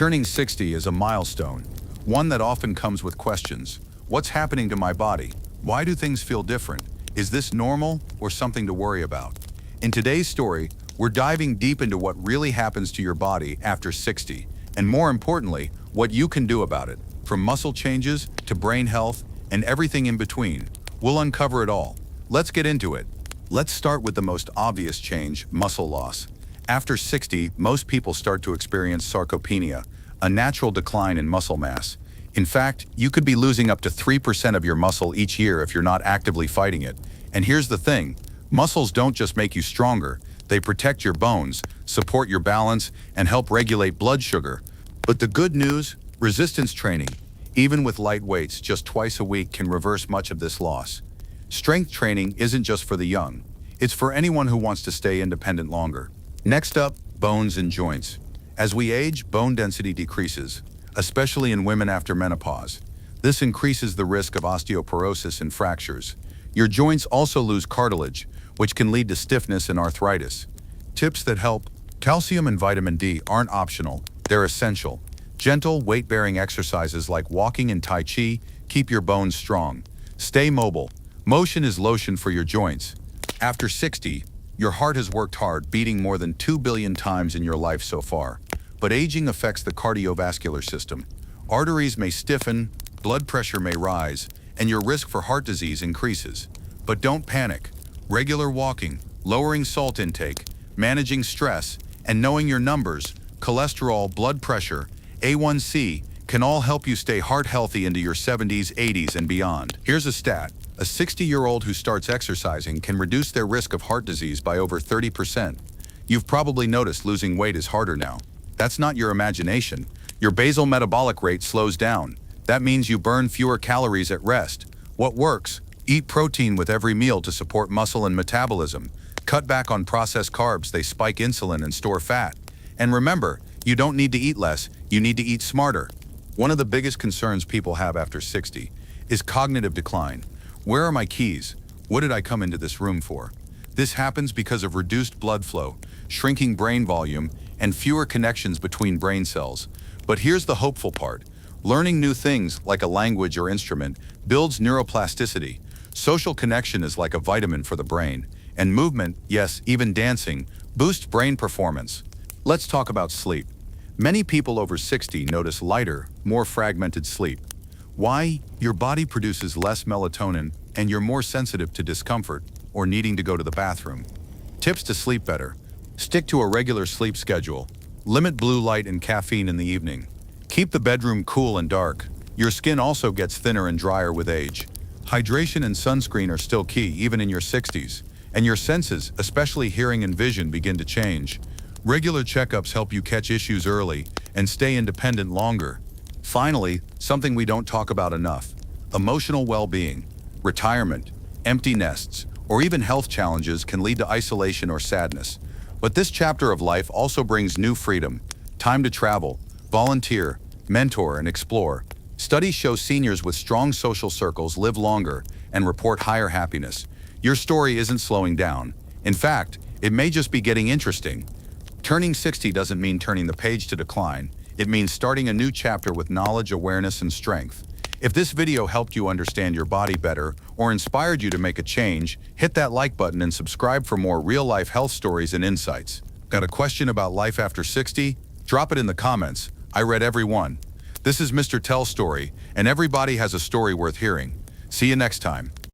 Turning 60 is a milestone, one that often comes with questions. What's happening to my body? Why do things feel different? Is this normal or something to worry about? In today's story, we're diving deep into what really happens to your body after 60, and more importantly, what you can do about it. From muscle changes to brain health and everything in between, we'll uncover it all. Let's get into it. Let's start with the most obvious change, muscle loss. After 60, most people start to experience sarcopenia, a natural decline in muscle mass. In fact, you could be losing up to 3% of your muscle each year if you're not actively fighting it. And here's the thing, muscles don't just make you stronger, they protect your bones, support your balance, and help regulate blood sugar. But the good news, resistance training, even with light weights just twice a week, can reverse much of this loss. Strength training isn't just for the young, it's for anyone who wants to stay independent longer. Next up, bones and joints. As we age, bone density decreases, especially in women after menopause. This increases the risk of osteoporosis and fractures. Your joints also lose cartilage, which can lead to stiffness and arthritis. Tips that help: calcium and vitamin D aren't optional, they're essential. Gentle, weight-bearing exercises like walking and Tai Chi keep your bones strong. Stay mobile. Motion is lotion for your joints. After 60, your heart has worked hard, beating more than 2 billion times in your life so far. But aging affects the cardiovascular system. Arteries may stiffen, blood pressure may rise, and your risk for heart disease increases. But don't panic. Regular walking, lowering salt intake, managing stress, and knowing your numbers, cholesterol, blood pressure, A1C, can all help you stay heart healthy into your 70s, 80s, and beyond. Here's a stat. A 60-year-old who starts exercising can reduce their risk of heart disease by over 30%. You've probably noticed losing weight is harder now. That's not your imagination. Your basal metabolic rate slows down. That means you burn fewer calories at rest. What works? Eat protein with every meal to support muscle and metabolism. Cut back on processed carbs, they spike insulin and store fat. And remember, you don't need to eat less, you need to eat smarter. One of the biggest concerns people have after 60 is cognitive decline. Where are my keys? What did I come into this room for? This happens because of reduced blood flow, shrinking brain volume, and fewer connections between brain cells. But here's the hopeful part. Learning new things, like a language or instrument, builds neuroplasticity. Social connection is like a vitamin for the brain. And movement, yes, even dancing, boosts brain performance. Let's talk about sleep. Many people over 60 notice lighter, more fragmented sleep. Why? Your body produces less melatonin, and you're more sensitive to discomfort or needing to go to the bathroom. Tips to sleep better. Stick to a regular sleep schedule. Limit blue light and caffeine in the evening. Keep the bedroom cool and dark. Your skin also gets thinner and drier with age. Hydration and sunscreen are still key even in your 60s. And your senses, especially hearing and vision, begin to change. Regular checkups help you catch issues early and stay independent longer. Finally, something we don't talk about enough: emotional well-being. Retirement, empty nests, or even health challenges can lead to isolation or sadness. But this chapter of life also brings new freedom, time to travel, volunteer, mentor, and explore. Studies show seniors with strong social circles live longer and report higher happiness. Your story isn't slowing down. In fact, it may just be getting interesting. Turning 60 doesn't mean turning the page to decline. It means starting a new chapter with knowledge, awareness, and strength. If this video helped you understand your body better or inspired you to make a change, hit that like button and subscribe for more real-life health stories and insights. Got a question about life after 60? Drop it in the comments. I read every one. This is Mr. Tell Story, and everybody has a story worth hearing. See you next time.